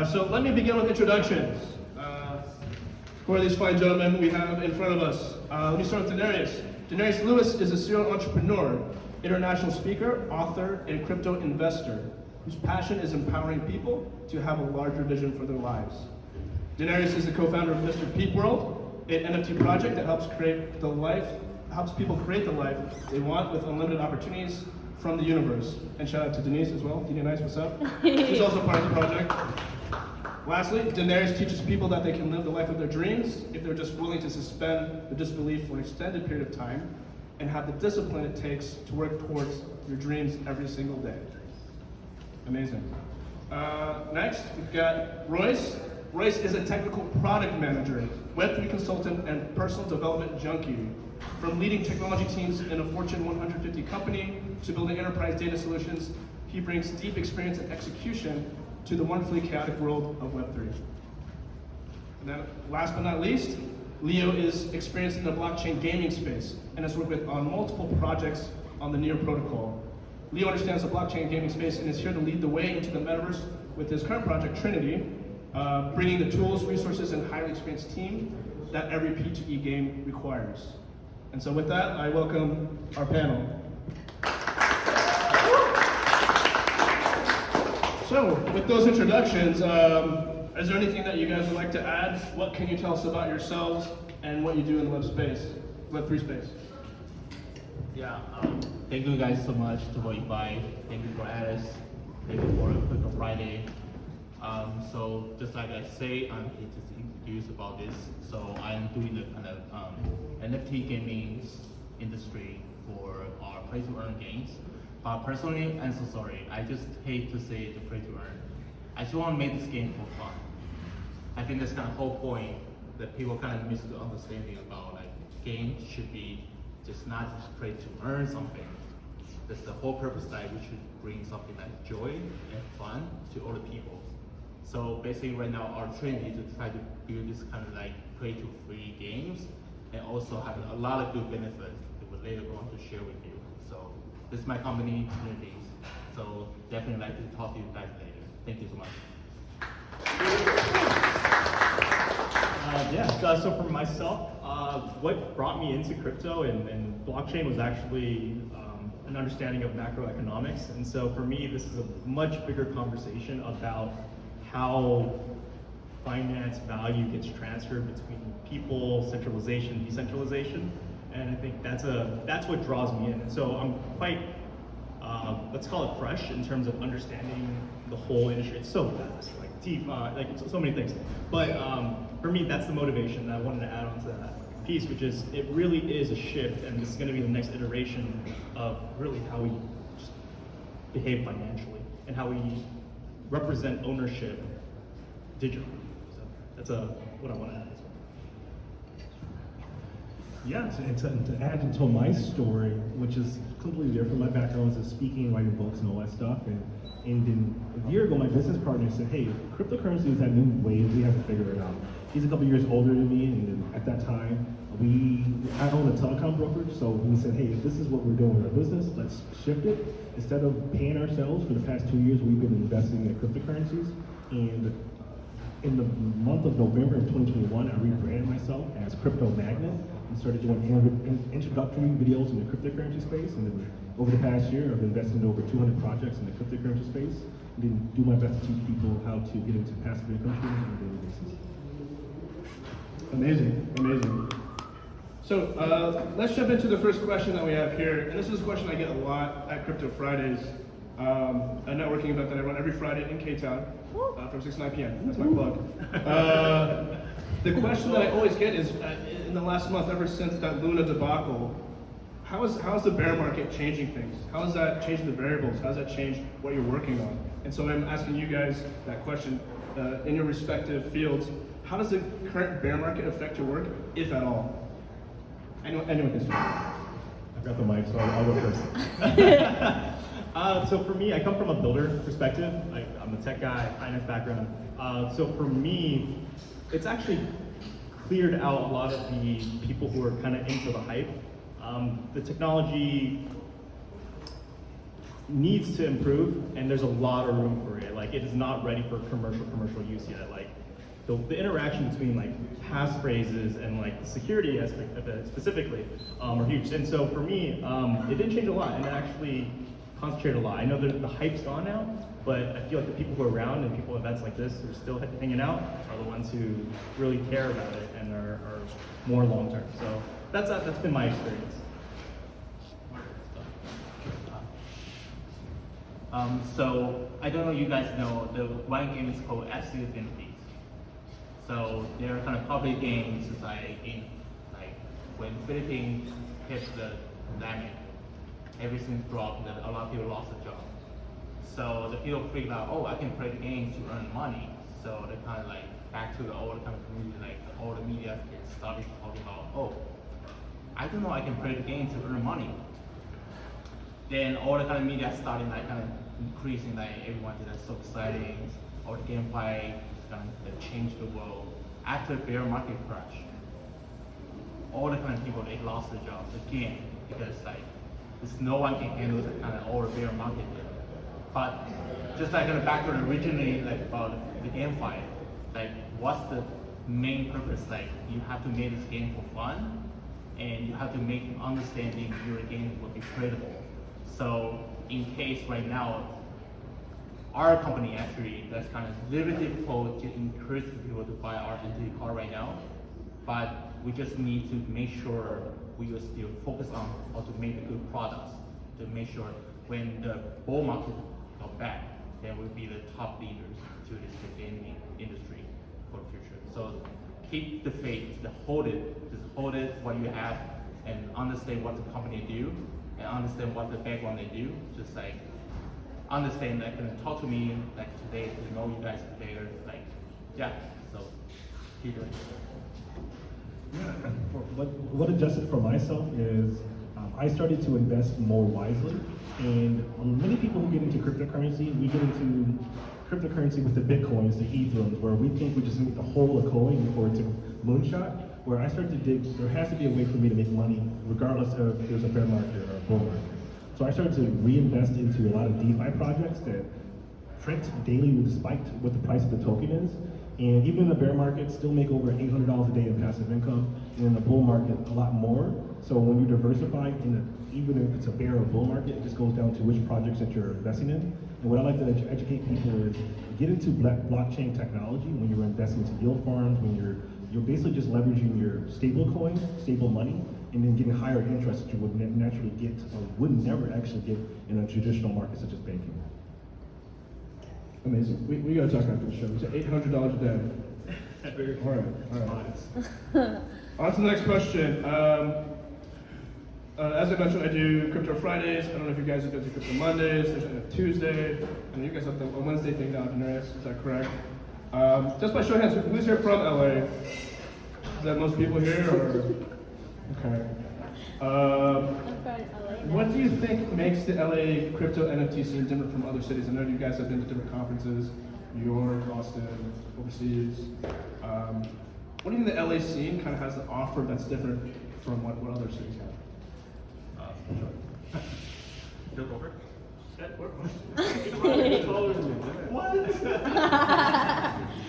So let me begin with introductions. Who are these fine gentlemen we have in front of us? Let me start with 𝙁𝙤𝙧. 𝙁𝙤𝙧 Lewis is a serial entrepreneur, international speaker, author, and crypto investor whose passion is empowering people to have a larger vision for their lives. 𝙁𝙁𝙧 is the co-founder of Mr. Peep World, an NFT project that helps people create the life they want with unlimited opportunities from the universe. And shout out to Denise as well. Denise, what's up? She's also part of the project. Lastly, 𝙁𝙁𝙧 teaches people that they can live the life of their dreams if they're just willing to suspend the disbelief for an extended period of time and have the discipline it takes to work towards your dreams every single day. Amazing. Next, we've got Royce. Royce is a technical product manager, Web3 consultant, and personal development junkie. From leading technology teams in a Fortune 150 company to building enterprise data solutions, he brings deep experience and execution to the wonderfully chaotic world of Web3. And then, last but not least, Leo is experienced in the blockchain gaming space and has worked on multiple projects on the NEAR protocol. Leo understands the blockchain gaming space and is here to lead the way into the metaverse with his current project, Trinity, bringing the tools, resources, and highly experienced team that every P2E game requires. And so with that, I welcome our panel. So, with those introductions, is there anything that you guys would like to add? What can you tell us about yourselves and what you do in the Web3 space? Yeah, thank you guys so much for invite. Thank you for Alice. Thank you for Crypto Friday. So just like I say, I'm here to introduce about this. So I'm doing the kind of NFT gaming industry for our play-to-earn games. But personally, I'm so sorry. I just hate to say the play-to-earn. I just want to make this game for fun. I think that's kind of the whole point that people kind of miss the understanding about like games should be just not just play to earn something. That's the whole purpose that we should bring something like joy and fun to other people. So basically right now our trend is to try to build this kind of like play to free games and also have a lot of good benefits that we're later going to share with you. So this is my company, Trinity. So definitely like to talk to you guys later. Thank you so much. So for myself, what brought me into crypto and blockchain was actually an understanding of macroeconomics. And so for me, this is a much bigger conversation about how finance value gets transferred between people, centralization, decentralization. And I think that's what draws me in. And so I'm quite, let's call it fresh in terms of understanding the whole industry. It's so fast, like DeFi, like so many things. But for me, that's the motivation that I wanted to add on to that piece, which is it really is a shift, and this is going to be the next iteration of really how we just behave financially and how we represent ownership digitally. So that's what I want to add as well. Yeah, and to add into my story, which is completely different. My background is speaking, writing books, and all that stuff. And then a year ago, my business partner said, "Hey, cryptocurrencies have new ways. We have to figure it out." He's a couple years older than me, and at that time, I own a telecom brokerage. So we said, "Hey, if this is what we're doing in our business, let's shift it. Instead of paying ourselves for the past 2 years, we've been investing in cryptocurrencies." And in the month of November of 2021, I rebranded myself as Crypto Magnet and started doing introductory videos in the cryptocurrency space. And then over the past year, I've invested in over 200 projects in the cryptocurrency space and then do my best to teach people how to get into passive income streams on a daily basis. Amazing, amazing. So let's jump into the first question that we have here. And this is a question I get a lot at Crypto Fridays, a networking event that I run every Friday in K-Town from 6 to 9 p.m. That's my plug. The question that I always get is, in the last month, ever since that Luna debacle, how is the bear market changing things? How is that changing the variables? How does that change what you're working on? And so I'm asking you guys that question in your respective fields. How does the current bear market affect your work, if at all? Anyone can start. I've got the mic, so I'll go first. So for me, I come from a builder perspective. I'm a tech guy, finance background. So for me, it's actually cleared out a lot of the people who are kind of in for the hype. The technology needs to improve, and there's a lot of room for it. Like, it is not ready for commercial use yet. Like, the interaction between like passphrases and like the security aspect of it specifically are huge. And so for me, it did change a lot, and it actually concentrated a lot. I know that the hype's gone now, but I feel like the people who are around and people at events like this who are still hanging out are the ones who really care about it and are more long term. So that's been my experience. So I don't know if you guys know, the one game is called 𝙁𝙤𝙧𝙀. So they're kind of public games, like when Philippines hit the pandemic, everything dropped, and a lot of people lost their job. So the people figured out, oh, I can play the game to earn money. So they kind of like back to the old kind of community, like all the media started talking about, oh, I don't know, I can play the game to earn money. Then all the kind of media started like kind of increasing, like everyone did that, so exciting, all the GameFi that changed the world. After the bear market crash, all the kind of people, they lost their jobs again, because like there's no one can handle the kind of all the bear market did. But just like kind of back to the originally like about the GameFi, like what's the main purpose? Like you have to make this game for fun, and you have to make understanding your game will be tradable. So in case right now, our company actually, that's kind of very difficult to encourage people to buy our identity card right now, but we just need to make sure we will still focus on how to make the good products, to make sure when the bull market comes back, there will be the top leaders to this gaming industry for the future. So keep the faith, just hold it what you have, and understand what the company do, and understand what the background they do. Just like understand that, and talk to me like today to know you guys better. Like, yeah. So keep doing it. Yeah. What adjusted for myself is I started to invest more wisely, and many people who get into cryptocurrency, we get into cryptocurrency with the bitcoins, the Ethereums, where we think we just need to hold a coin before it's a moonshot. Where I started to dig, there has to be a way for me to make money, regardless of if there's a bear market or a bull market. So I started to reinvest into a lot of DeFi projects that print daily despite what the price of the token is. And even in the bear market, still make over $800 a day in passive income, and in the bull market, a lot more. So when you diversify, even if it's a bear or bull market, it just goes down to which projects that you're investing in. And what I like to educate people is get into blockchain technology when you're investing into yield farms, when you're basically just leveraging your stable coin, stable money, and then getting higher interest that you would naturally get or would never actually get in a traditional market such as banking. Amazing. We gotta talk after the show. You said $800 a day. All right. On to the next question. As I mentioned, I do Crypto Fridays. I don't know if you guys have been to Crypto Mondays. There's a Tuesday. And you guys have the Wednesday thing down in Darius. Is that correct? Just by show of hands, who's here from LA? Is that most people here? Or? Okay. What do you think makes the LA crypto NFT scene different from other cities? I know you guys have been to different conferences, New York, Austin, overseas. What do you think the LA scene kind of has to offer that's different from what other cities have? Sure. You'll go first? What?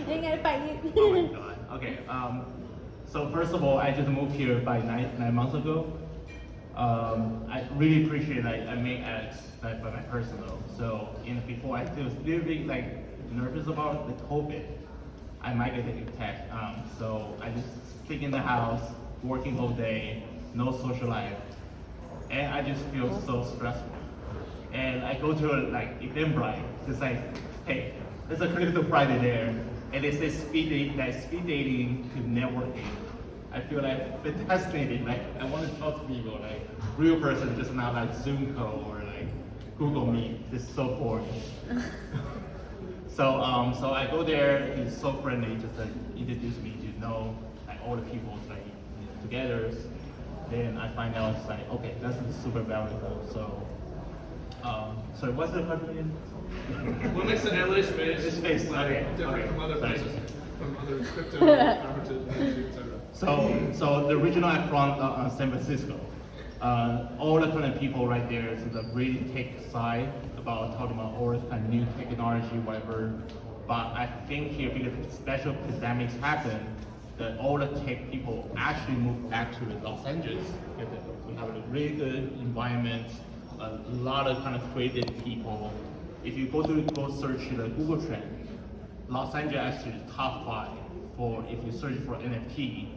You're gonna fight you. Oh my god. Okay. So first of all, I just moved here by nine months ago. I really appreciate I make ads by my personal. So before I was really nervous about the COVID. I might get attacked. So I just stick in the house, working all day, no social life, and I just feel so stressful. And I go to Eventbrite, just like, hey, there's a Crypto Friday there, and they say speed dating to networking. I feel fascinating. I want to talk to people, real person, just not Zoom call or Google Meet. Just so boring. So I go there. He's so friendly. Just introduce me to know all the people together. Then I find out it's okay, that's super valuable. So what's the question? What makes the LA space different from other places, from other crypto conferences, etc.? So the regional I'm from, San Francisco. All the kind of people right there is the really tech side. about talking about all this kind of new technology, whatever. But I think here, because special pandemics happen, that all the tech people actually move back to Los Angeles. Because we have a really good environment, a lot of kind of creative people. If you go search the Google trend, Los Angeles actually is top 5 for if you search for NFT.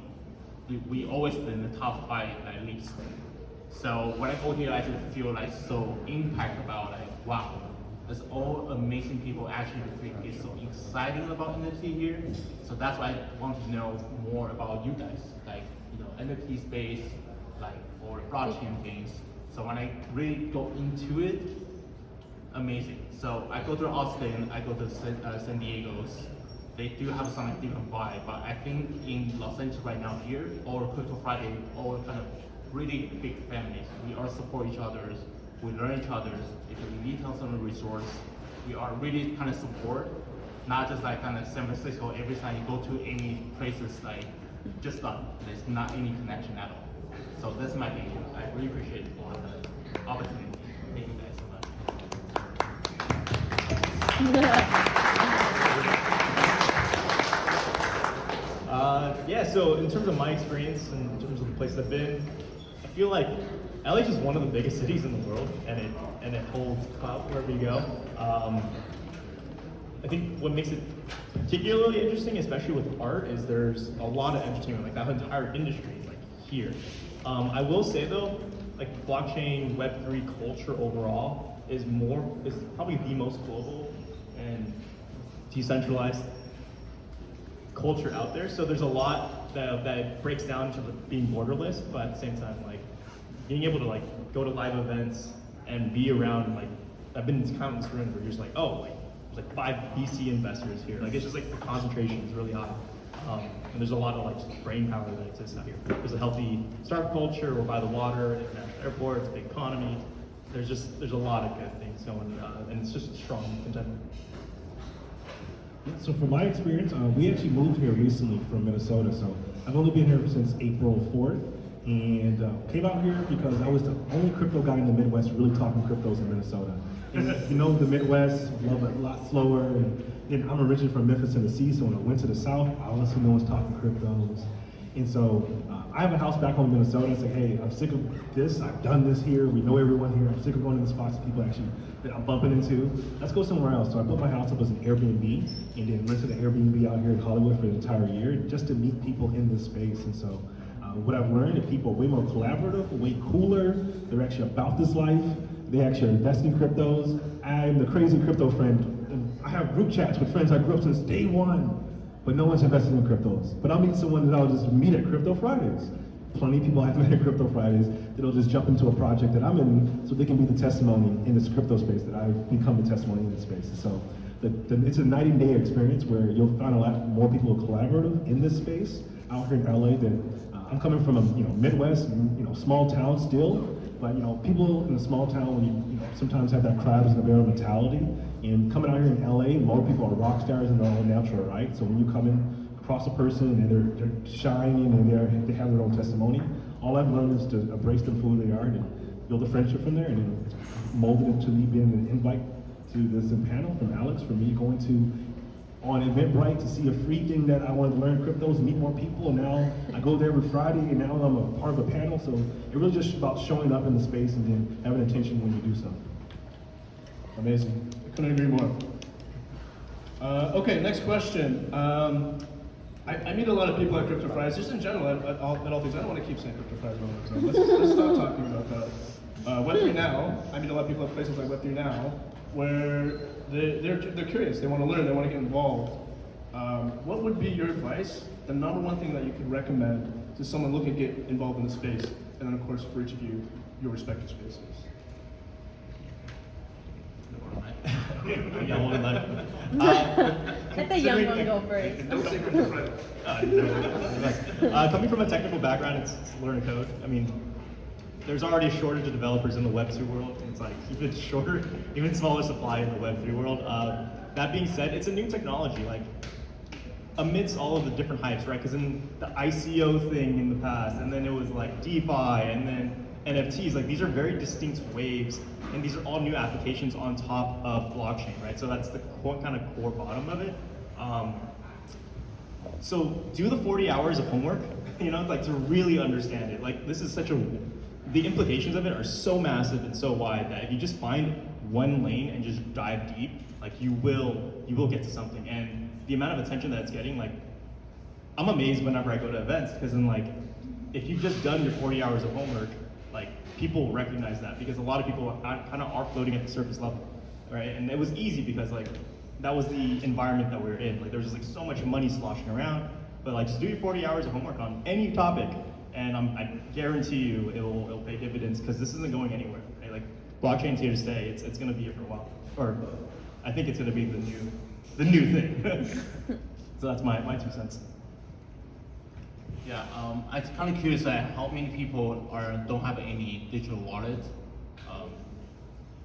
We always been in the top 5 at least. So when I go here, I just feel like so impact about like wow. There's all amazing people actually think it's so exciting about NFT here. So that's why I want to know more about you guys, like NFT space, like or blockchain things. So when I really go into it, amazing. So I go to Austin, I go to San Diego's. They do have some different vibe, but I think in Los Angeles right now here, or Crypto Friday, all kind of really big families. We all support each other. We learn each other. If we need some resource, we are really kind of support, not just like kind of San Francisco. Every time you go to any places, like just done. There's not any connection at all. So that's my thing. I really appreciate all the opportunity. Thank you guys so much. Yeah, so in terms of my experience and in terms of the places I've been, I feel like LA is just one of the biggest cities in the world, and it holds clout wherever you go. I think what makes it particularly interesting, especially with art, is there's a lot of entertainment. Like that entire industry is like here. I will say though, like blockchain Web3 culture overall is probably the most global and decentralized culture out there. So there's a lot that breaks down in terms of being borderless, but at the same time, like being able to like go to live events and be around, like I've been in countless rooms where you're just like, oh, like there's like 5 VC investors here. Like it's just like the concentration is really high. And there's a lot of like just brain power that exists out here. There's a healthy startup culture. We're by the water, international airports, big economy. There's a lot of good things going, and it's just a strong contentment. So from my experience, we actually moved here recently from Minnesota. So I've only been here since April 4th, and came out here because I was the only crypto guy in the Midwest really talking cryptos in Minnesota. And you know, the Midwest, love it a lot slower. And I'm originally from Memphis, Tennessee, so when I went to the South, I honestly no one's talking cryptos. And so I have a house back home in Minnesota. It's like, hey, I'm sick of this. I've done this here. We know everyone here. I'm sick of going to the spots that people actually that I'm bumping into. Let's go somewhere else. So I put my house up as an Airbnb, and then rented an Airbnb out here in Hollywood for the entire year, just to meet people in this space. And so what I've learned is people are way more collaborative, way cooler. They're actually about this life. They actually are investing in cryptos. I'm the crazy crypto friend. And I have group chats with friends I grew up since day one, but no one's invested in cryptos. But I'll meet someone that I'll just meet at Crypto Fridays. Plenty of people I've met at Crypto Fridays that'll just jump into a project that I'm in so they can be the testimony in this crypto space that I've become the testimony in this space. So it's a night and day experience where you'll find a lot more people collaborative in this space out here in LA. I'm coming from a Midwest, small town still, but people in a small town, when you sometimes have that crowd in the bear mentality, and coming out here in LA, more people are rock stars in their own natural right. So when you come in across a person and they're shining and they have their own testimony, all I've learned is to embrace them for who they are and build a friendship from there, and then molded it to me being an invite to this panel from Alex, for me going on Eventbrite to see a free thing that I wanted to learn cryptos and meet more people. And now I go there every Friday, and now I'm a part of a panel. So it really just about showing up in the space and then having intention when you do so. Amazing. I couldn't agree more. Okay, next question. I meet a lot of people at Crypto Fridays, just in general, at all things. I don't want to keep saying Crypto Fridays all the time. Let's stop talking about that. Web3 Now, I meet a lot of people at places like Web3 Now, where they're curious, they want to learn, they want to get involved. What would be your advice, the number one thing that you could recommend to someone looking to get involved in the space? And then of course, for each of you, your respective spaces. Let the young one go first. Don't say Crypto Friday. Coming from a technical background, it's learn code. I mean, there's already a shortage of developers in the Web2 world. It's like even smaller supply in the Web3 world. That being said, it's a new technology. Like amidst all of the different hypes, right? Because in the ICO thing in the past, and then it was like DeFi, and then NFTs, like these are very distinct waves, and these are all new applications on top of blockchain, right? So that's the kind of core bottom of it. So do the 40 hours of homework, you know, like to really understand it. Like this is the implications of it are so massive and so wide that if you just find one lane and just dive deep, like you will get to something. And the amount of attention that it's getting, like I'm amazed whenever I go to events, because then like if you've just done your 40 hours of homework, like people recognize that, because a lot of people kind of are floating at the surface level, right? And it was easy because like that was the environment that we were in. Like there was just like so much money sloshing around, but like just do your 40 hours of homework on any topic, and I guarantee you it'll pay dividends, because this isn't going anywhere, right? Like blockchain's here to stay. It's going to be here for a while, or I think it's going to be the new thing. So that's my 2 cents. Yeah, I'm kind of curious how many people don't have any digital wallet.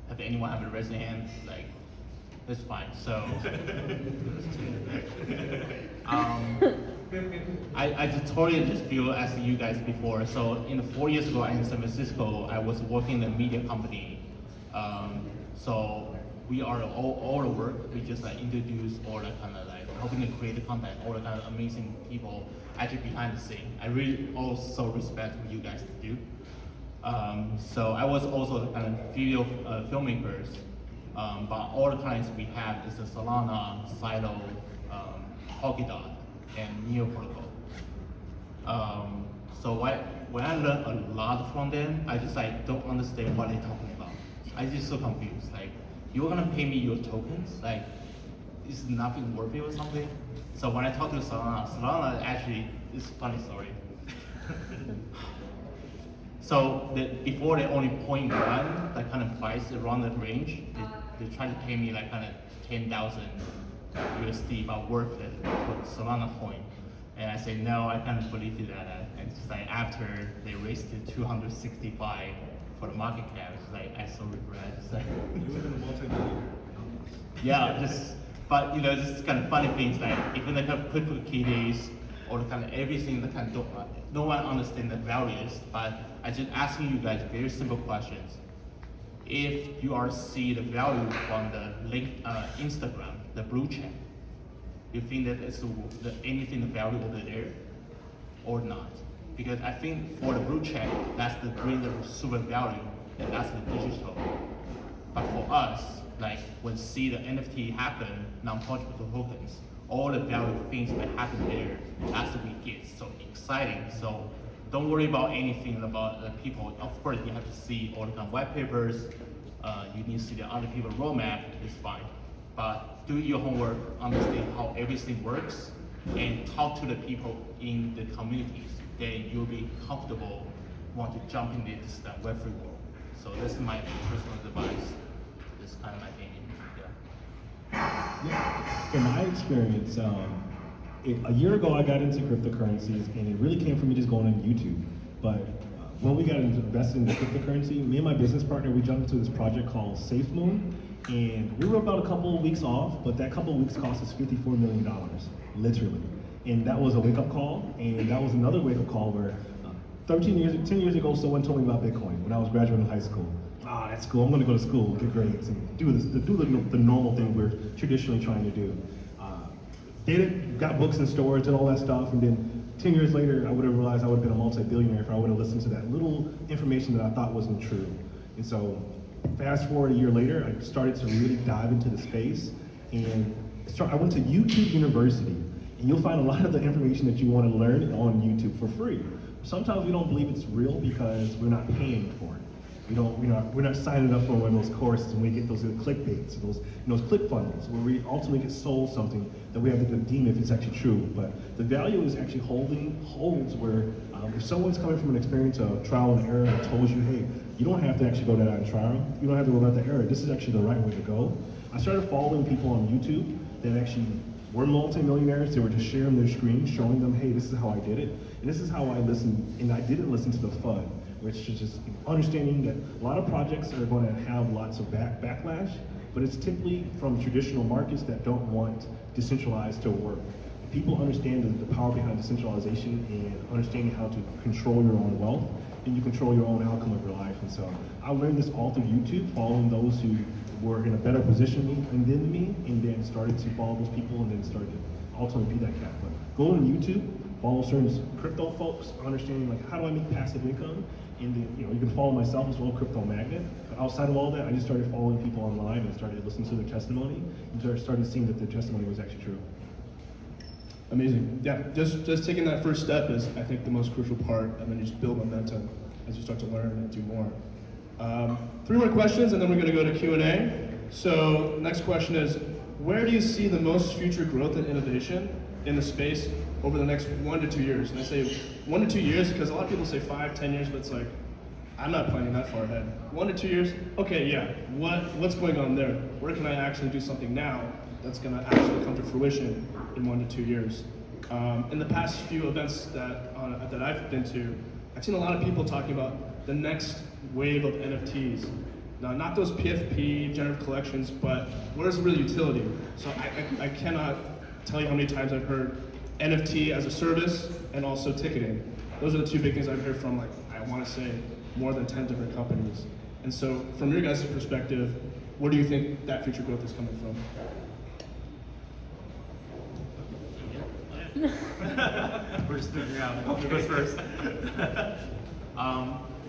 Have anyone have a raise their hand? Like, that's fine. So, I just totally just feel as you guys before. So, 4 years ago in San Francisco, I was working in a media company. So we are all the work. We just like introduce all the kind of like helping to create the content, all the kind of amazing people actually behind the scene. I really also respect what you guys do. So I was also the kind of video filmmakers, but all the clients we have is the Solana, Silo, Polkadot, and Neo Protocol. So when I learned a lot from them, I just like don't understand what they're talking about. I just so confused. Like, you're gonna pay me your tokens? Like, is nothing worth it or something? So when I talked to Solana actually is a funny story. So before they only 0.1, that kind of price around that range, they tried to pay me like kind of 10,000 USD, but worth it for Solana coin. And I say no, I can't believe that. And just like after they raised it 265 for the market cap, it's like I so regret. It's like, You live in a multi-millionaire. yeah, but you know, just kind of funny things like even the kind of crypto kitties or the kind of everything that kind of no one understands the values. But I just asking you guys very simple questions. If you are see the value from the link Instagram, the blue check, you think that it's anything the value over there or not? Because I think for the blue check, that's the greater super value, and that's the digital. But for us, like when see the NFT happen, non-fungible tokens, all the value things that happen there, that's what we get so exciting. So don't worry about anything about the people. Of course, you have to see all the kind of white papers. You need to see the other people's roadmap. It's fine, but do your homework, understand how everything works, and talk to the people in the communities. Then you'll be comfortable, want to jump into this Web3 world. So this is my personal advice. This is kind of my opinion. Yeah. In my experience, a year ago I got into cryptocurrencies, and it really came from me just going on YouTube. But when we got invested in the cryptocurrency, me and my business partner, we jumped into this project called SafeMoon, and we were about a couple of weeks off, but that couple of weeks cost us $54 million, literally. And that was a wake-up call, and that was another wake-up call where 10 years ago, someone told me about Bitcoin when I was graduating high school. That's cool, I'm gonna go to school, get grades, and do the normal thing we're traditionally trying to do. Did it, got books in stores, did all that stuff, and then 10 years later, I would have realized I would have been a multi-billionaire if I would have listened to that little information that I thought wasn't true. And so, fast forward a year later, I started to really dive into the space, and I went to YouTube University. And you'll find a lot of the information that you want to learn on YouTube for free. Sometimes we don't believe it's real because we're not paying for it. We're not signing up for one of those courses and we get those clickbaits, those click funnels where we ultimately get sold something that we have to deem if it's actually true. But the value is actually holds where if someone's coming from an experience of trial and error and told you, hey, you don't have to actually go down a trial, you don't have to go about the error, this is actually the right way to go. I started following people on YouTube that actually were multi-millionaires. They were just sharing their screen, showing them, hey, this is how I did it, and this is how I listened, and I didn't listen to the FUD, which is just understanding that a lot of projects are going to have lots of backlash, but it's typically from traditional markets that don't want decentralized to work. If people understand the power behind decentralization and understanding how to control your own wealth, then you control your own outcome of your life. And so I learned this all through YouTube, following those who were in a better position than me, and then started to follow those people, and then started to ultimately be that cat. But go on YouTube, follow certain crypto folks, understanding like how do I make passive income, and then you can follow myself as well, Crypto Magnet. But outside of all that, I just started following people online and started listening to their testimony, and started seeing that their testimony was actually true. Amazing. Yeah, just taking that first step is, I think, the most crucial part, and then you just build momentum as you start to learn and do more. 3 more questions, and then we're going to go to Q&A. So next question is, where do you see the most future growth and innovation in the space over the next 1 to 2 years? And I say 1 to 2 years because a lot of people say 5, 10 years, but it's like, I'm not planning that far ahead. 1 to 2 years, okay, yeah, what's going on there? Where can I actually do something now that's going to actually come to fruition in 1 to 2 years? In the past few events that I've been to, I've seen a lot of people talking about the next wave of NFTs. Now, not those PFP, generative collections, but what is the real utility? So I cannot tell you how many times I've heard NFT as a service and also ticketing. Those are the 2 big things I've heard from, like, I want to say more than 10 different companies. And so from your guys' perspective, where do you think that future growth is coming from? We're just figuring out who goes first.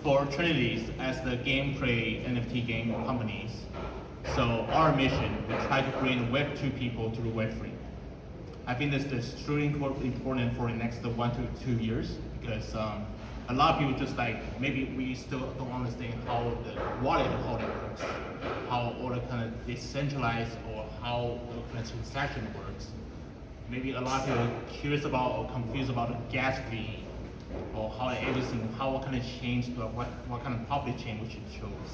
For Trinities, as the gameplay NFT game companies, so our mission, we try to bring Web2 people to the Web3. I think this is truly important for the next 1 to 2 years, because a lot of people just like, maybe we still don't understand how the wallet holding works, how all the kind of decentralized or how the kind of transaction works. Maybe a lot of people are curious about or confused about the gas fee, or how everything, what kind of change, what kind of public chain we should choose.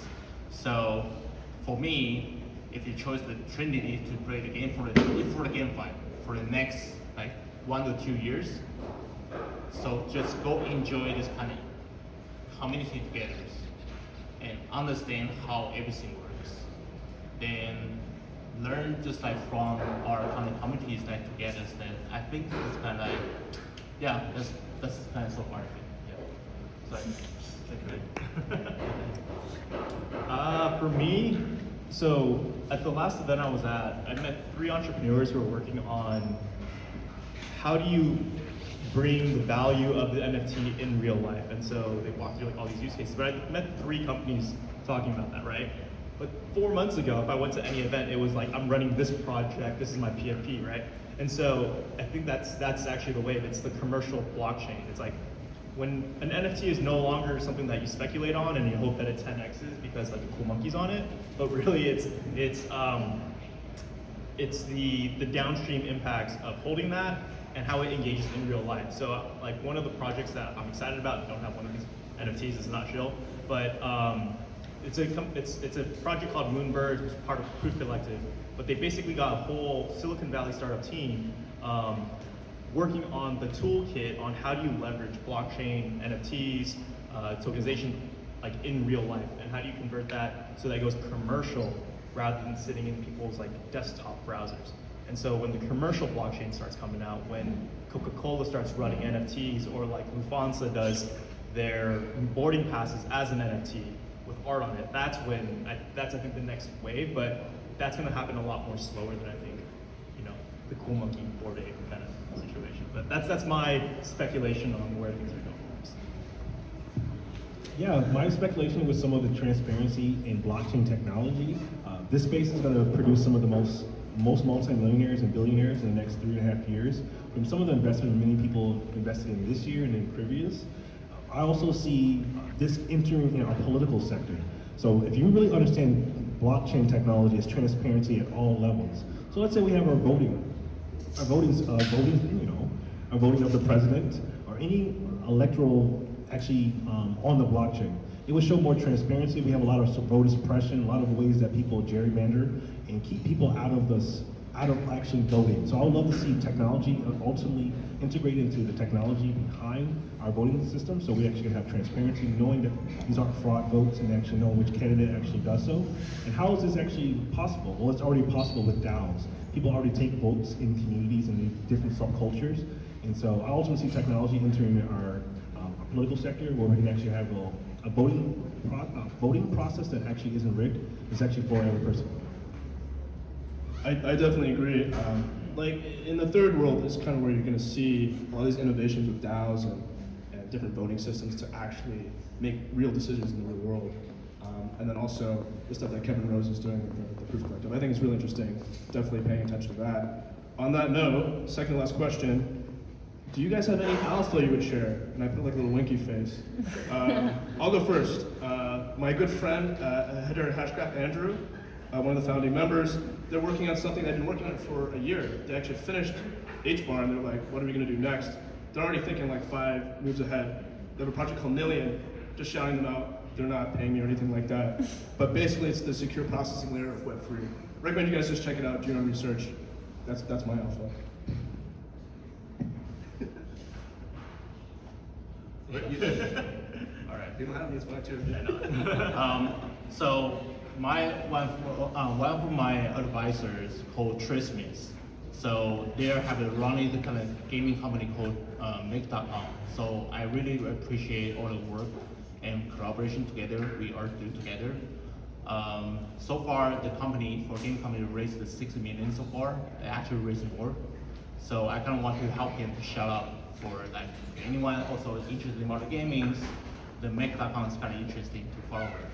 So for me, if you chose the Trinity to play the game for the GameFi for the next like 1 to 2 years, so just go enjoy this kind of community together and understand how everything works. Then learn just like from our kind of communities like together. Then I think it's kind of like, yeah, that's kind of so far. Yeah. So For me, so at the last event I was at, I met 3 entrepreneurs who were working on how do you bring the value of the NFT in real life. And so they walked through like all these use cases, but I met 3 companies talking about that, right? But 4 months ago, if I went to any event, it was like, I'm running this project, this is my PFP, right? And so I think that's actually the wave. It's the commercial blockchain. It's like when an NFT is no longer something that you speculate on and you hope that it 10x's because like a cool monkey's on it, but really it's the downstream impacts of holding that and how it engages in real life. So like one of the projects that I'm excited about, don't have one of these NFTs, it's not chill, but it's a project called Moonbirds, which is part of Proof Collective, but they basically got a whole Silicon Valley startup team working on the toolkit on how do you leverage blockchain, NFTs, tokenization, like in real life, and how do you convert that so that it goes commercial rather than sitting in people's like desktop browsers. And so when the commercial blockchain starts coming out, when Coca-Cola starts running NFTs, or like Lufthansa does their boarding passes as an NFT with art on it, that's I think the next wave, but that's gonna happen a lot more slower than I think, the cool monkey board ape kind of situation. But that's my speculation on where things are going. Yeah, my speculation with some of the transparency in blockchain technology, this space is going to produce some of the most multi-millionaires and billionaires in the next 3.5 years. From some of the investment many people invested in this year and in previous, I also see this entering our political sector. So if you really understand blockchain technology as transparency at all levels, so let's say we have our voting of the president or any electoral actually on the blockchain. It would show more transparency. We have a lot of voter suppression, a lot of ways that people gerrymander and keep people out of out of actually voting. So I would love to see technology ultimately integrate into the technology behind our voting system, so we actually have transparency, knowing that these aren't fraud votes and actually knowing which candidate actually does so. And how is this actually possible? Well, it's already possible with DAOs. People already take votes in communities and in different subcultures. And so I ultimately see technology entering our political sector where we can actually have a voting process that actually isn't rigged. It's actually for every person. I definitely agree. Like in the third world is kind of where you're going to see all these innovations with DAOs and different voting systems to actually make real decisions in the real world. And then also the stuff that Kevin Rose is doing with the Proof Collective. I think it's really interesting. Definitely paying attention to that. On that note, second to last question. Do you guys have any alpha you would share? And I put like a little winky face. I'll go first. My good friend, 𝙁𝙤𝙧 Andrew, one of the founding members, they're working on something they've been working on for a year. They actually finished 𝙁 and they're like, what are we gonna do next? They're already thinking like 5 moves ahead. They have a project called 𝙁, just shouting them out. They're not paying me or anything like that. But basically it's the secure processing layer of Web3. Recommend you guys just check it out, do your own research. That's my alpha. All right. You don't have these much So one of my advisors called 𝙁𝙤𝙧𝙧. So they have a running the kind of gaming company called Make.com. So I really appreciate all the work and collaboration together we are doing together. So far, the company raised the 6 million so far. They actually raised more. So I kind of want to help him to shout out for like anyone also is interested in modern gaming. The Make.com is kind of interesting to follow with.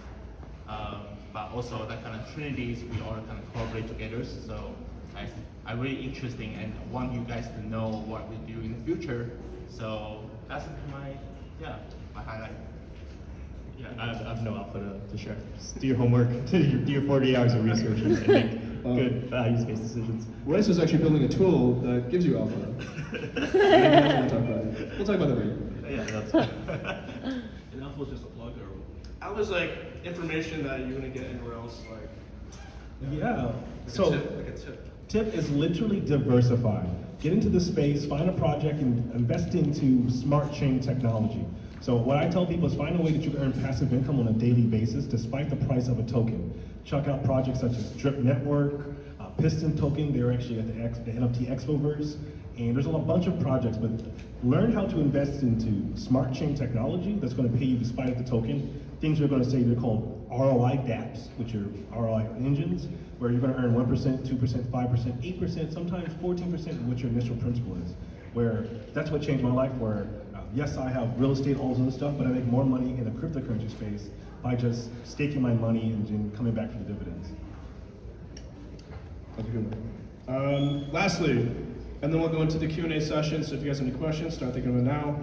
But also that kind of trinities, we all kind of collaborate together. So I really interesting and want you guys to know what we do in the future. So that's my highlight. Yeah, I have no alpha to share. Just do your homework, do your 40 hours of research, and make good use-based decisions. Rice is actually building a tool that gives you alpha. We'll talk about that later. Yeah, that's And alpha is just a plug, or? Alpha is like information that you wouldn't get anywhere else. Like Yeah. a So tip, like a tip. tip is literally diversify. Get into the space, find a project, and invest into smart chain technology. So what I tell people is find a way that you can earn passive income on a daily basis despite the price of a token. Check out projects such as Drip Network, Piston Token, they're actually at the NFT Expoverse, and there's a bunch of projects, but learn how to invest into smart chain technology that's going to pay you despite the token. Things we're going to say they're called ROI dApps, which are ROI engines, where you're going to earn 1%, 2%, 5%, 8%, sometimes 14% of what your initial principal is. Where that's what changed my life, where yes, I have real estate, all this other stuff, but I make more money in the cryptocurrency space by just staking my money and coming back for the dividends. That's a good one. Lastly, and then we'll go into the Q&A session, so if you guys have any questions, start thinking of it now.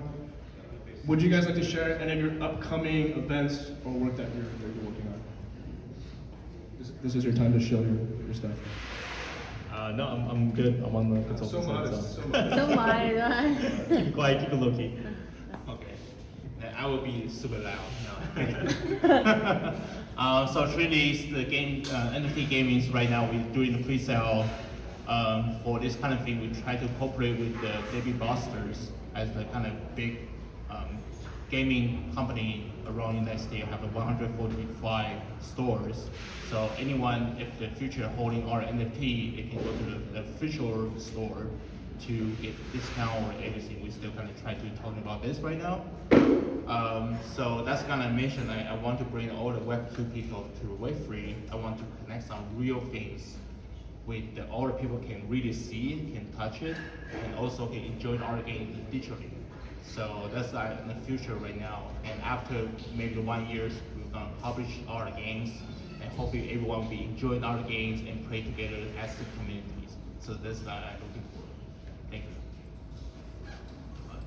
Would you guys like to share any of your upcoming events or work that you're working on? This is your time to show your stuff. no, I'm good. I'm on the consulting So side. modest, So. so modest. So why? Keep it quiet, keep it low key. Okay. Then I will be super loud. No. So really, the game NFT gaming right now we're doing the pre-sale for this kind of thing. We try to cooperate with the Baby Busters as the kind of big gaming company around the United States. Have 145 stores. So anyone, if the future holding our NFT, it can go to the official store to get discount or anything. We still kind of try to talk about this right now. So that's kind of mission. I want to bring all the Web2 people to Web3. I want to connect some real things with all the people can really see, can touch it, and also can enjoy our game digitally. So that's in the future right now. And after maybe 1 year, we're gonna publish our games, and hopefully everyone will be enjoying our games and play together as the communities. So that's what I'm looking for. Thank you.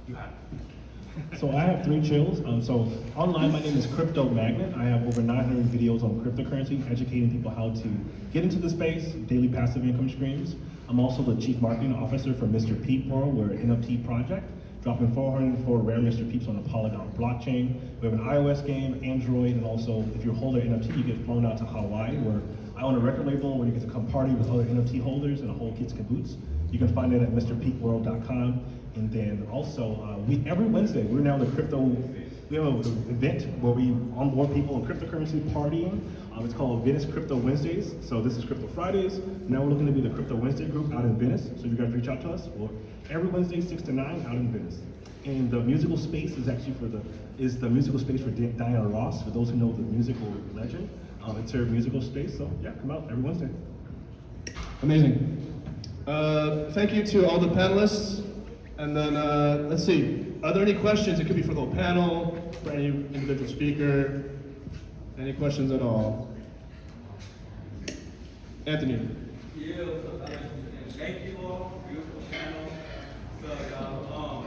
You have it. So I have 3 chills. So online, my name is Crypto Magnet. I have over 900 videos on cryptocurrency, educating people how to get into the space, daily passive income streams. I'm also the Chief Marketing Officer for Mr. Peep World. We're an NFT project. dropping 404 rare Mr. Peeps on the Polygon blockchain. We have an iOS game, Android, and also if you hold an NFT, you get flown out to Hawaii, where I own a record label where you get to come party with other NFT holders and a whole kits caboose. You can find it at MrPeakWorld.com. And then also, every Wednesday, we're now the crypto, we have an event where we onboard people in cryptocurrency partying. It's called Venice Crypto Wednesdays. So this is Crypto Fridays. Now we're looking to be the Crypto Wednesday group out in Venice. So you guys reach out to us. Well, every Wednesday, 6 to 9 out in Venice. And the musical space is actually the musical space for Diana Ross, for those who know the musical legend. It's her musical space, so yeah, come out every Wednesday. Amazing. Thank you to all the panelists. And then, let's see, are there any questions? It could be for the whole panel, for any individual speaker. Any questions at all? Anthony. Yeah, what's up, Alex? And thank you all, beautiful panel. So, y'all,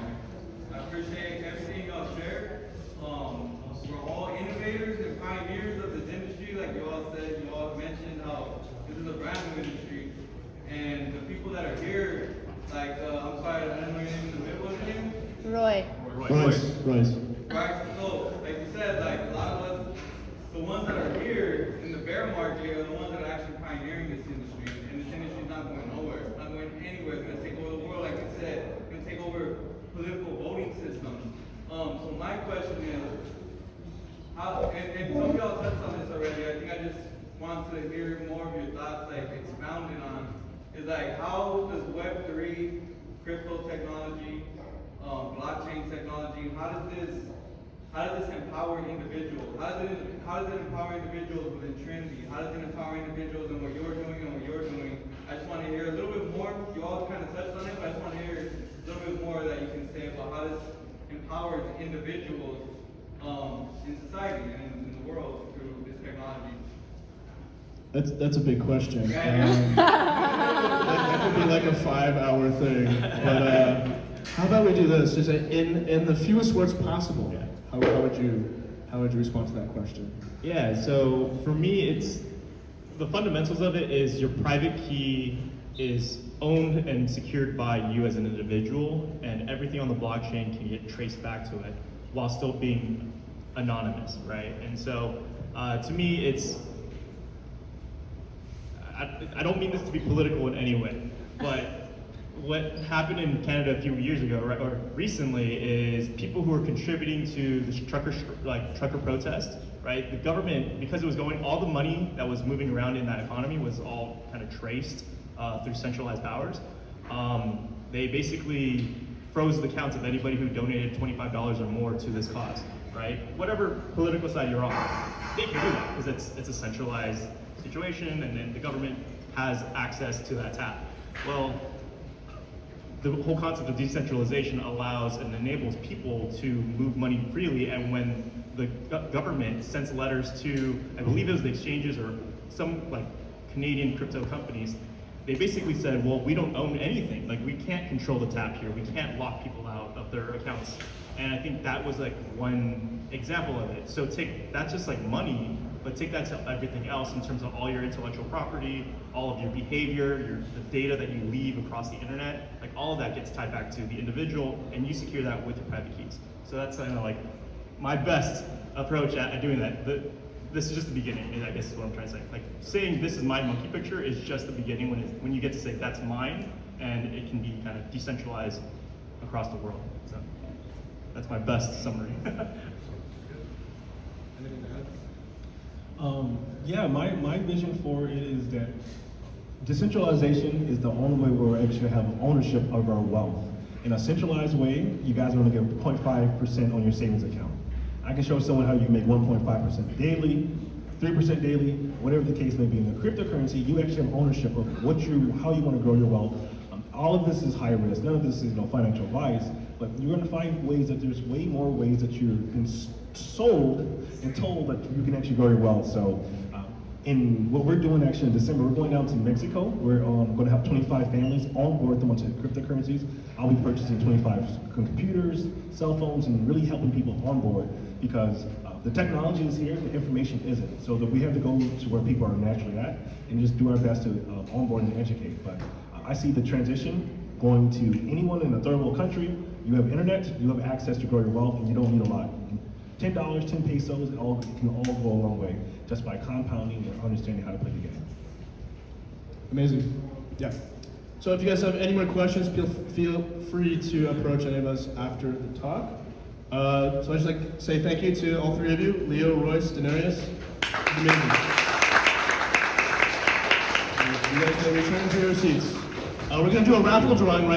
I appreciate everything y'all shared. We're all innovators and pioneers of this industry, like you all said. You all mentioned how this is a brand new industry, and the people that are here, like, I'm sorry, I didn't know your name in the middle of your name. Roy. Royce. Right, so, like you said, like, a lot of us, the ones that are here in the bear market are the ones that are actually pioneering this industry, and this industry is not going nowhere. It's not going anywhere. It's going to take over the world, like you said. It's going to take over political voting systems. So my question is, how, and some of y'all touched on this already. I think I just want to hear more of your thoughts, like expounded on, is like, how does Web3, crypto technology, blockchain technology, how does this empower individuals? How does it empower individuals within Trinity? How does it empower individuals in what you're doing and what you're doing? I just want to hear a little bit more. You all kind of touched on it, but I just want to hear a little bit more that you can say about how this empowers individuals in society and in the world through this technology. That's a big question. That could be like a 5-hour thing. But how about we do this? Just in the fewest words possible. How would you respond to that question? Yeah, so for me, it's the fundamentals of it is your private key is owned and secured by you as an individual, and everything on the blockchain can get traced back to it while still being anonymous, right? And so to me, it's, I don't mean this to be political in any way, but what happened in Canada a few years ago, right, or recently, is people who were contributing to this trucker protest, right? The government, because it was going, all the money that was moving around in that economy was all kind of traced through centralized powers. They basically froze the accounts of anybody who donated $25 or more to this cause, right? Whatever political side you're on, they can do that because it's a centralized situation, and then the government has access to that tap. Well, the whole concept of decentralization allows and enables people to move money freely, and when the government sends letters to, I believe it was the exchanges or some like Canadian crypto companies, they basically said, well, we don't own anything. Like, we can't control the tap here. We can't lock people out of their accounts. And I think that was like one example of it. So that's just like money, but take that to everything else in terms of all your intellectual property, all of your behavior, the data that you leave across the internet, like all of that gets tied back to the individual, and you secure that with your private keys. So that's kind of like my best approach at doing that. This is just the beginning, I guess is what I'm trying to say. Like, saying this is my monkey picture is just the beginning when you get to say that's mine, and it can be kind of decentralized across the world. So that's my best summary. Yeah, my vision for it is that decentralization is the only way where we actually have ownership of our wealth. In a centralized way, you guys are going to get 0.5% on your savings account. I can show someone how you can make 1.5% daily, 3% daily, whatever the case may be. In the cryptocurrency, you actually have ownership of how you want to grow your wealth. All of this is high risk. None of this is financial advice, but you're going to find ways that there's way more ways that you're sold and told that you can actually grow your wealth. So in what we're doing actually in December, we're going down to Mexico. We're going to have 25 families on board them onto cryptocurrencies. I'll be purchasing 25 computers, cell phones, and really helping people on board, because the technology is here, the information isn't. So that we have to go to where people are naturally at and just do our best to onboard and educate. But I see the transition going to anyone in a third world country. You have internet, you have access to grow your wealth, and you don't need a lot. $10, 10 pesos, it can all go a long way just by compounding and understanding how to play the game. Amazing. Yeah. So if you guys have any more questions, feel free to approach any of us after the talk. So I'd just like to say thank you to all three of you, Leo, Royce, Denarius. It's amazing. You guys can return to your seats. We're going to do a raffle drawing right